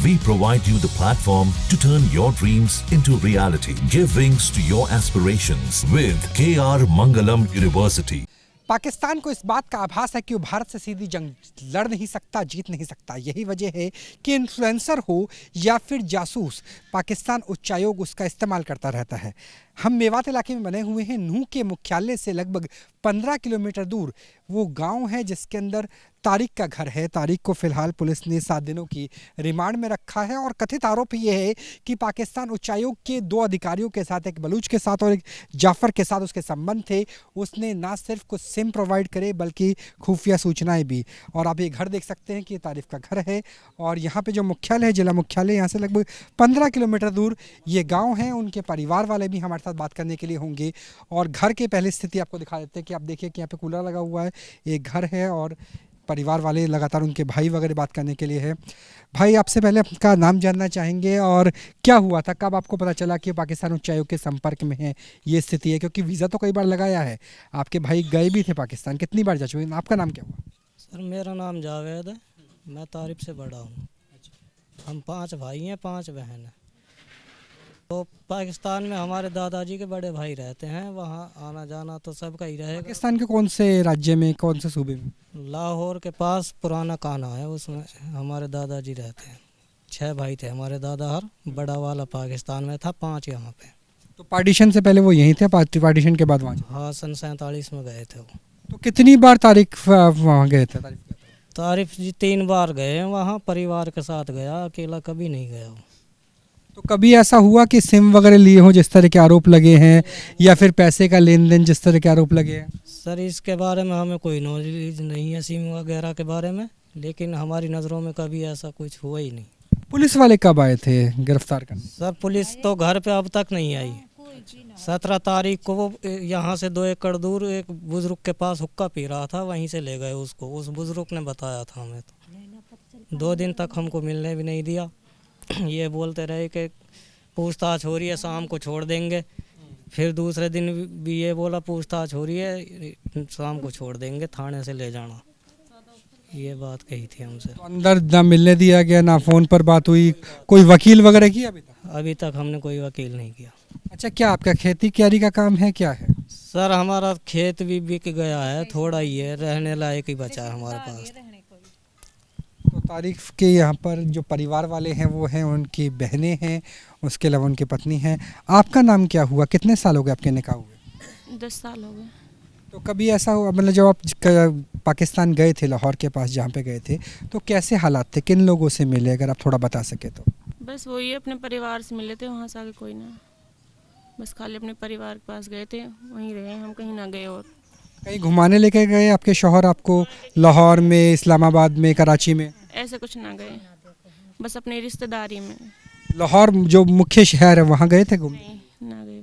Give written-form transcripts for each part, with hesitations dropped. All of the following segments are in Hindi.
We provide you the platform to turn your dreams into reality. Give wings to your aspirations with KR Mangalam University. Pakistan को इस बात का आभास है कि वो भारत से सीधी जंग लड़ नहीं सकता, जीत नहीं सकता। यही वजह है कि इन्फ्लुएंसर हो या फिर जासूस, पाकिस्तान उच्चायोग उसका इस्तेमाल करता रहता है। हम मेवात इलाके में बने हुए हैं। नूह के मुख्यालय से लगभग 15 किलोमीटर दूर वो गांव है जिसके अंदर तारिक का घर है। तारिक को फिलहाल पुलिस ने 7 दिनों की रिमांड में रखा है और कथित आरोप ये है कि पाकिस्तान उच्चायोग के 2 अधिकारियों के साथ, एक बलूच के साथ और एक जाफर के साथ उसके संबंध थे। उसने ना सिर्फ कुछ सिम प्रोवाइड करे बल्कि खुफिया सूचनाएं भी। और आप ये घर देख सकते हैं कि ये तारिक का घर है और यहाँ पे जो मुख्यालय है, जिला मुख्यालय, यहाँ से लगभग 15 किलोमीटर दूर ये गाँव है। उनके परिवार वाले भी हमारे साथ बात करने के लिए होंगे और घर की पहली स्थिति आपको दिखा देते हैं कि आप देखिए कि यहाँ पे कूलर लगा हुआ है, एक घर है और परिवार वाले लगातार उनके भाई वगैरह बात करने के लिए है। भाई, आपसे पहले आपका नाम जानना चाहेंगे और क्या हुआ था, कब आपको पता चला कि पाकिस्तान उच्चायोग के संपर्क में है, ये स्थिति है? क्योंकि वीज़ा तो कई बार लगाया है, आपके भाई गए भी थे पाकिस्तान, कितनी बार जा चुके? आपका नाम क्या हुआ? सर, मेरा नाम जावेद है, मैं तारिफ से बड़ा हूँ। हम 5 भाई हैं, 5 बहन हैं। तो पाकिस्तान में हमारे दादाजी के बड़े भाई रहते हैं, वहाँ आना जाना तो सबका ही रहेगा। पाकिस्तान के कौन से राज्य में, कौन से सूबे में? लाहौर के पास पुराना काना है, उसमें हमारे दादाजी रहते हैं। 6 भाई थे हमारे दादा, हर बड़ा वाला पाकिस्तान में था, 5 यहाँ पे। तो पार्टीशन से पहले वो यहीं थे, पार्टीशन के बाद वहाँ? हाँ, सन 47 में गए थे वो। तो कितनी बार तारिक वहाँ गए थे? तारिफ जी 3 बार गए हैं वहाँ, परिवार के साथ गया, अकेला कभी नहीं गया वो। तो कभी ऐसा हुआ कि सिम वगैरह लिए हो जिस तरह के आरोप लगे हैं, या फिर पैसे का लेन देन जिस तरह के आरोप लगे हैं? सर, इसके बारे में हमें कोई नॉलेज नहीं है सिम वगैरह के बारे में, लेकिन हमारी नज़रों में कभी ऐसा कुछ हुआ ही नहीं। पुलिस वाले कब आए थे गिरफ्तार करने? सर, पुलिस तो घर पे अब तक नहीं आई। 17 तारीख को वो यहाँ से 2 एकड़ दूर एक बुजुर्ग के पास हुक्का पी रहा था, वहीं से ले गए उसको। उस बुजुर्ग ने बताया था हमें। तो 2 दिन तक हमको मिलने भी नहीं दिया। ये बोलते रहे कि पूछताछ हो रही है, शाम को छोड़ देंगे। फिर दूसरे दिन भी ये बोला पूछताछ हो रही है, शाम को छोड़ देंगे, थाने से ले जाना। ये बात कही थी हमसे। तो अंदर ना मिलने दिया गया, ना फ़ोन पर बात हुई? कोई वकील वगैरह किया अभी तक? अभी तक हमने कोई वकील नहीं किया। अच्छा, क्या आपका खेती क्यारी का काम है, क्या है? सर, हमारा खेत भी बिक गया है, थोड़ा ही है, रहने लायक ही बचा है हमारे पास। तो तारिफ के यहाँ पर जो परिवार वाले हैं वो हैं, उनकी बहनें हैं, उसके अलावा उनकी पत्नी हैं। आपका नाम क्या हुआ? कितने साल हो गए आपके निकाह हुए? 10 साल हो गए। तो कभी ऐसा हुआ, मतलब जब आप पाकिस्तान गए थे, लाहौर के पास जहाँ पे गए थे, तो कैसे हालात थे, किन लोगों से मिले, अगर आप थोड़ा बता सके तो? बस वही अपने परिवार से मिले थे, वहाँ से आगे कोई ना, बस खाली अपने परिवार के पास गए थे, वहीं रहे हम, कहीं ना गए। और कहीं घुमाने लेके गए आपके शौहर आपको, लाहौर में, इस्लामाबाद में, कराची में? ऐसे कुछ ना गए, बस अपनी रिश्तेदारी में। लाहौर जो मुख्य शहर है वहाँ गए थे घूमने? नहीं, ना गए।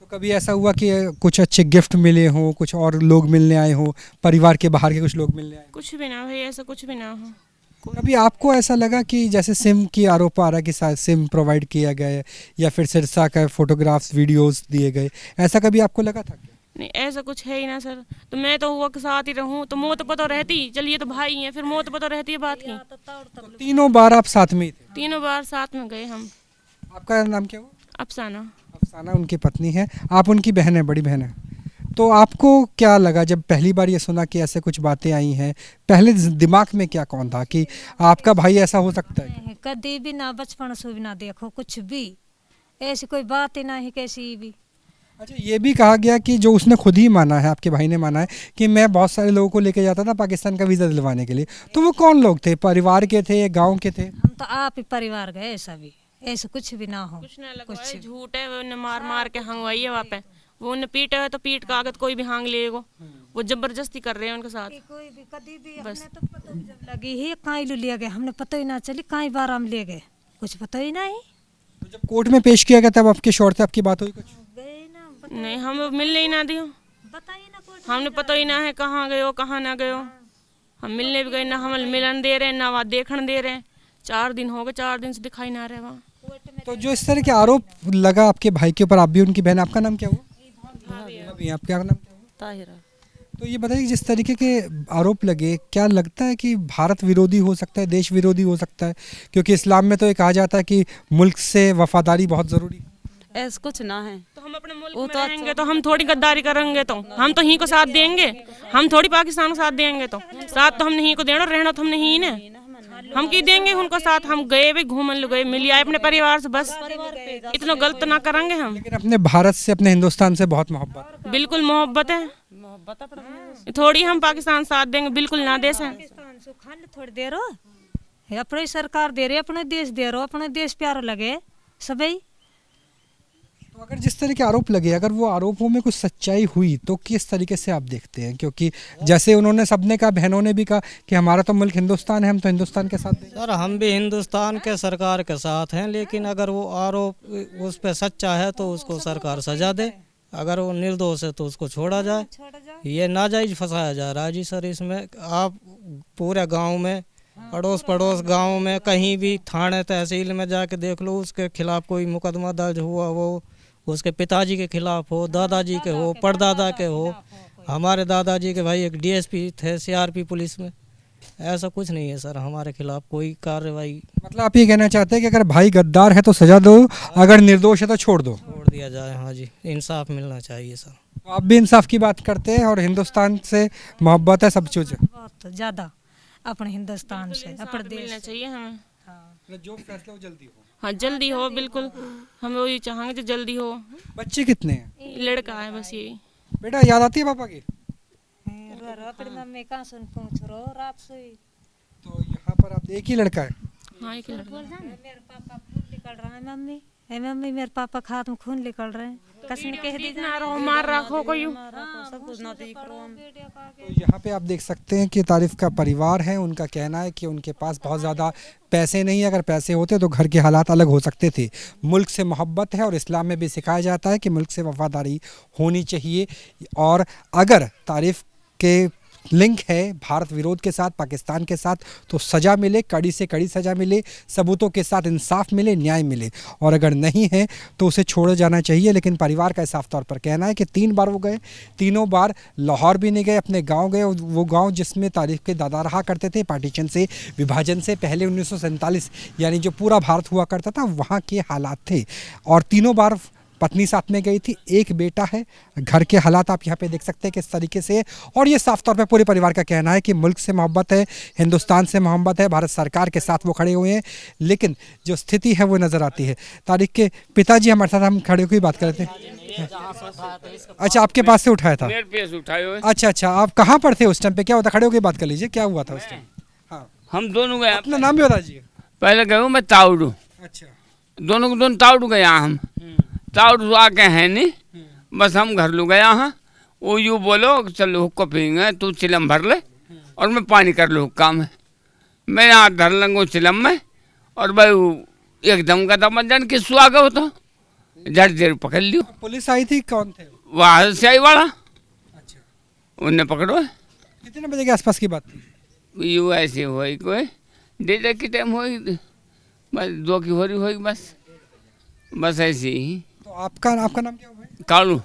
तो कभी ऐसा हुआ कि कुछ अच्छे गिफ्ट मिले हों, कुछ और लोग मिलने आए हों, परिवार के बाहर के कुछ लोग मिलने आए? कुछ भी ना भाई, ऐसा कुछ भी ना हो। कभी आपको ऐसा लगा कि जैसे सिम की आरोप आ रहा है कि शायद सिम प्रोवाइड किया गया है या फिर सिरसा का फोटोग्राफ्स वीडियोस दिए गए, ऐसा कभी आपको लगा था? नहीं, ऐसा कुछ है ही ना सर। तो मैं तो हुआ के साथ ही रहूं तो मौत पता रहती, चलिए तो भाई हैं, फिर मौत पता रहती है बात की। तो तीनों बार आप साथ में ही थे? तीनों बार साथ में गए हम। आपका नाम क्या हुआ? अफसाना। अफसाना उनकी पत्नी है, आप उनकी बहन है, बड़ी बहन है। तो आपको क्या लगा जब पहली बार ये सुना कि ऐसे कुछ बातें आई हैं? पहले दिमाग में क्या कौन था कि आपका भाई ऐसा हो सकता है? कभी भी ना, बचपन से भी ना देखो कुछ भी, ऐसी कोई बात ही ना है कैसी भी। अच्छा, ये भी कहा गया कि जो उसने खुद ही माना है, आपके भाई ने माना है कि मैं बहुत सारे लोगों को लेके जाता था पाकिस्तान का वीज़ा दिलवाने के लिए। तो वो कौन लोग थे? परिवार के थे, गांव के थे? हम तो आप ही परिवार गए, ऐसा भी, ऐसा कुछ भी ना हो। कुछ ना लगवाए, झूठ है, वो मार मार के हंगवाई है वहाँ पे। वो उन्हें पीटा है तो पीट कागज कोई भी हांग लेगो, वो जबरदस्ती कर रहे हैं उनके साथ। कोई भी कभी भी हमने तो पता जब लगी ही काई ले गए, हमने पता ही ना चली काई बार हम ले गए, कुछ पता ही नहीं। तो जब कोर्ट में पेश किया गया तब आपके शौहर से आपकी बात हुई कुछ? नहीं, हम मिलने ही ना दियो, हमने पता ही ना है कहाँ गए हो कहाँ ना गए हो। हम मिलने भी गए ना, हम मिलन दे रहे ना वहाँ देखने दे रहे। 4 दिन हो गए, 4 दिन से दिखाई ना रहे वहाँ। तो जो इस तरह के आरोप लगा आपके भाई के ऊपर, आप भी उनकी बहन, आपका नाम क्या हुआ? भाभी, आपका नाम क्या हुआ? ताहिरा। तो ये बताइए, जिस तरीके के आरोप लगे, क्या लगता है कि भारत विरोधी हो सकता है, देश विरोधी हो सकता है? क्योंकि इस्लाम में तो ये कहा जाता है कि मुल्क से वफादारी बहुत ज़रूरी है। ऐसा कुछ ना है। तो हम अपने मुल्क में रहेंगे तो हम थोड़ी गद्दारी करेंगे, तो हम तो ही को साथ देंगे, हम थोड़ी पाकिस्तान को साथ देंगे। तो साथ तो हम नहीं को देना, रहना तो हम नहीं ने, हम की देंगे उनको साथ। हम गए भी घूमन गए, मिल आए अपने परिवार से, बस इतना गलत ना करेंगे हम। लेकिन अपने भारत से, अपने हिंदुस्तान से बहुत मोहब्बत। बिल्कुल मोहब्बत है, थोड़ी हम पाकिस्तान साथ देंगे, बिल्कुल ना दे सकें। थोड़ी देर अपनी सरकार दे रही, अपने देश दे रहे, अपने देश प्यारा लगे सभी। तो अगर जिस तरह के आरोप लगे, अगर वो आरोपों में कुछ सच्चाई हुई तो किस तरीके से आप देखते हैं? क्योंकि जैसे उन्होंने, सबने कहा, बहनों ने भी कहा कि हमारा तो मुल्क हिंदुस्तान है, हम तो हिंदुस्तान के साथ देंगे। सर हम भी हिंदुस्तान के सरकार के साथ हैं, लेकिन अगर वो आरोप उस पर सच्चा है तो उसको सरकार सजा दे, अगर वो निर्दोष है तो उसको छोड़ा जाए। ये नाजायज फंसाया जा रहा है जी सर इसमें। आप पूरे गांव में, पड़ोस गांव में, कहीं भी थाने तहसील में जाके देख लो, उसके खिलाफ कोई मुकदमा दर्ज हुआ, वो उसके पिताजी के खिलाफ हो, दादाजी के हो, परदादा के हो। हमारे दादाजी के भाई एक डीएसपी थे सीआरपी पुलिस में। ऐसा कुछ नहीं है सर हमारे खिलाफ कोई कार्रवाई। मतलब आप ये कहना चाहते हैं कि अगर भाई गद्दार है तो सजा दो, अगर निर्दोष है तो छोड़ दो, छोड़ दिया जाए। हाँ जी, इंसाफ मिलना चाहिए सर। तो आप भी इंसाफ की बात करते हैं और हिंदुस्तान से मोहब्बत है, सब कुछ बहुत ज़्यादा अपने हिंदुस्तान से, अपने देश मिलना चाहिए हमें। जो फैसला हो जल्दी हो। हाँ जल्दी हो, बिल्कुल हम वही चाहेंगे जो जल्दी हो। बच्चे कितने हैं? लड़का है बस यही। बेटा याद आती है पापा की? अपनी मम्मी कहाँ सुन पूछ रो रात से। तो यहाँ पर आप, एक ही लड़का है? हाँ एक लड़का। मेरे पापा खून निकल रहा है मम्मी, मम्मी मेरे पापा खात में खून निकल रहे हैं। कसम कह दी ना रहो, मार रखो कोई। सब कुछ ना देख रहा हूँ। तो यहाँ पे आप देख सकते हैं कि तारिफ का परिवार है, उनका कहना है कि उनके पास बहुत ज़्यादा पैसे नहीं है, अगर पैसे होते तो घर के हालात अलग हो सकते थे। मुल्क से मोहब्बत है और इस्लाम में भी सिखाया जाता है कि मुल्क से वफादारी होनी चाहिए। और अगर तारिफ के लिंक है भारत विरोध के साथ, पाकिस्तान के साथ, तो सज़ा मिले, कड़ी से कड़ी सज़ा मिले, सबूतों के साथ इंसाफ मिले, न्याय मिले। और अगर नहीं है तो उसे छोड़ा जाना चाहिए। लेकिन परिवार का साफ तौर पर कहना है कि 3 बार वो गए, तीनों बार लाहौर भी नहीं गए, अपने गांव गए, वो गांव जिसमें तारिफ के दादा रहा करते थे। पार्टीशन से, विभाजन से पहले 1947 यानी जो पूरा भारत हुआ करता था, वहाँ के हालात थे। और तीनों बार पत्नी साथ में गई थी, एक बेटा है। घर के हालात आप यहाँ पे देख सकते हैं किस तरीके से। और ये साफ तौर पे पूरे परिवार का कहना है कि मुल्क से मोहब्बत है, हिंदुस्तान से मोहब्बत है, भारत सरकार के साथ वो खड़े हुए हैं। लेकिन जो स्थिति है वो नज़र आती है। तारिक के पिताजी हमारे साथ, हम खड़े होकर बात कर रहे थे। अच्छा, आपके पास से उठाया था? मेरे पास उठाया। अच्छा, आप कहाँ पर थे उस टाइम पे? क्या होता, खड़े होकर बात कर लीजिए, क्या हुआ था उस टाइम? हाँ, हम दोनों गए। अपना नाम भी बता दीजिए। पहले गए मैं ताउडू। अच्छा, दोनों ताउडू गया हम। ताउडू आके है नहीं, बस हम घर लो गया। हाँ, वो यूँ बोलो चलो हुक्का पीएंगे, तू चिलम भर ले और मैं पानी कर लो हुक्का में। मैं यहाँ धर लंगो चिलम में, और भाई एकदम का दम जान किस आ गया तो झट देर पकड़ लियो। पुलिस आई थी? कौन थे? वहाँ से आई वाला, अच्छा, उन्हें पकड़ो। कितने बजे के आसपास की बात थी? यू ऐसे हो कोई 1:30 की टाइम हो, बस 2 की हो रही होगी, बस ऐसे ही। तो आपका नाम क्या हुआ? कालू।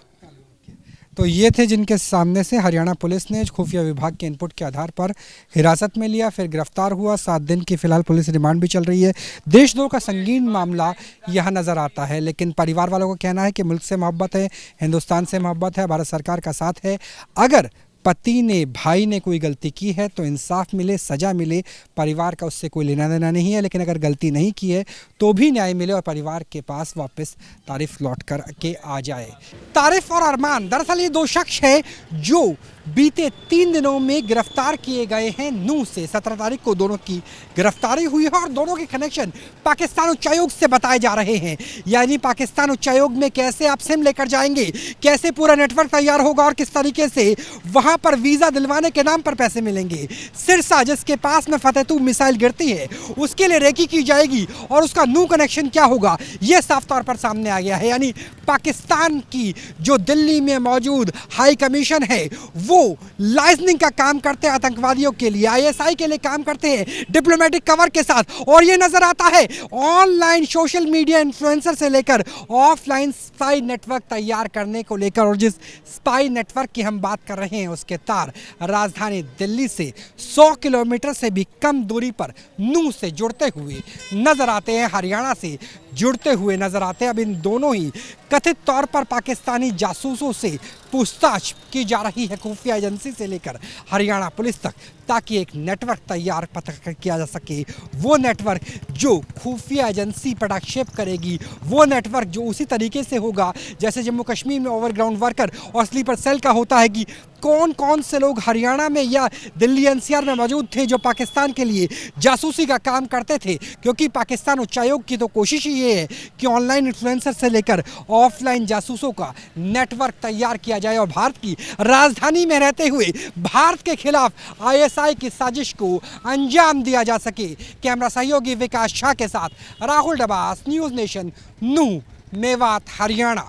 तो ये थे जिनके सामने से हरियाणा पुलिस ने खुफिया विभाग के इनपुट के आधार पर हिरासत में लिया, फिर गिरफ्तार हुआ। 7 दिन की फिलहाल पुलिस रिमांड भी चल रही है। देशद्रोह का संगीन मामला यहाँ नज़र आता है। लेकिन परिवार वालों का कहना है कि मुल्क से मोहब्बत है, हिंदुस्तान से मोहब्बत है, भारत सरकार का साथ है। अगर पति ने, भाई ने कोई गलती की है तो इंसाफ मिले, सज़ा मिले, परिवार का उससे कोई लेना देना नहीं है। लेकिन अगर गलती नहीं की है तो भी न्याय मिले और परिवार के पास वापस तारिफ लौट कर के आ जाए। तारिफ और अरमान दरअसल ये 2 शख्स हैं जो बीते 3 दिनों में गिरफ्तार किए गए हैं नूह से। 17 तारीख को दोनों की गिरफ्तारी हुई है और दोनों के कनेक्शन पाकिस्तान उच्चायोग से बताए जा रहे हैं। यानी पाकिस्तान उच्चायोग में कैसे आप सिम लेकर जाएंगे, कैसे पूरा नेटवर्क तैयार होगा और किस तरीके से वहां पर वीज़ा दिलवाने के नाम पर पैसे मिलेंगे। सिरसा जिसके पास में फतेहतूब मिसाइल गिरती है, उसके लिए रेकी की जाएगी और उसका नूह कनेक्शन क्या होगा, यह साफ तौर पर सामने आ गया है। यानी पाकिस्तान की जो दिल्ली में मौजूद हाई कमीशन है वो वो लाइजनिंग का काम करते हैं आतंकवादियों के लिए, आईएसआई के लिए काम करते हैं डिप्लोमेटिक कवर के साथ। और ये नजर आता है ऑनलाइन सोशल मीडिया इन्फ्लुएंसर से लेकर ऑफलाइन स्पाई नेटवर्क तैयार करने को लेकर। और जिस स्पाई नेटवर्क की हम बात कर रहे हैं उसके तार राजधानी दिल्ली से 100 किलोमीटर से भी कम दूरी पर नूह से जुड़ते हुए नजर आते हैं, हरियाणा से जुड़ते हुए नजर आते हैं। अब इन दोनों ही कथित तौर पर पाकिस्तानी जासूसों से पूछताछ की जा रही है, खुफिया एजेंसी से लेकर हरियाणा पुलिस तक, ताकि एक नेटवर्क तैयार पता किया जा सके। वो नेटवर्क जो खुफिया एजेंसी पटाक्षेप करेगी, वो नेटवर्क जो उसी तरीके से होगा जैसे जम्मू कश्मीर में ओवरग्राउंड वर्कर और स्लीपर सेल का होता है कि कौन कौन से लोग हरियाणा में या दिल्ली एनसीआर में मौजूद थे जो पाकिस्तान के लिए जासूसी का काम करते थे। क्योंकि पाकिस्तान उच्चायोग की तो कोशिश ही ये है कि ऑनलाइन इन्फ्लुएंसर से लेकर ऑफलाइन जासूसों का नेटवर्क तैयार किया जाए और भारत की राजधानी में रहते हुए भारत के खिलाफ आईएसआई की साजिश को अंजाम दिया जा सके। कैमरा सहयोगी विकास झा के साथ राहुल डबास, न्यूज़ नेशन, नूह, मेवात, हरियाणा।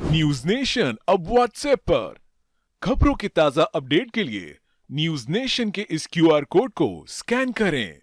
न्यूज नेशन अब व्हाट्सएप पर खबरों के ताजा अपडेट के लिए न्यूज नेशन के इस क्यूआर कोड को स्कैन करें।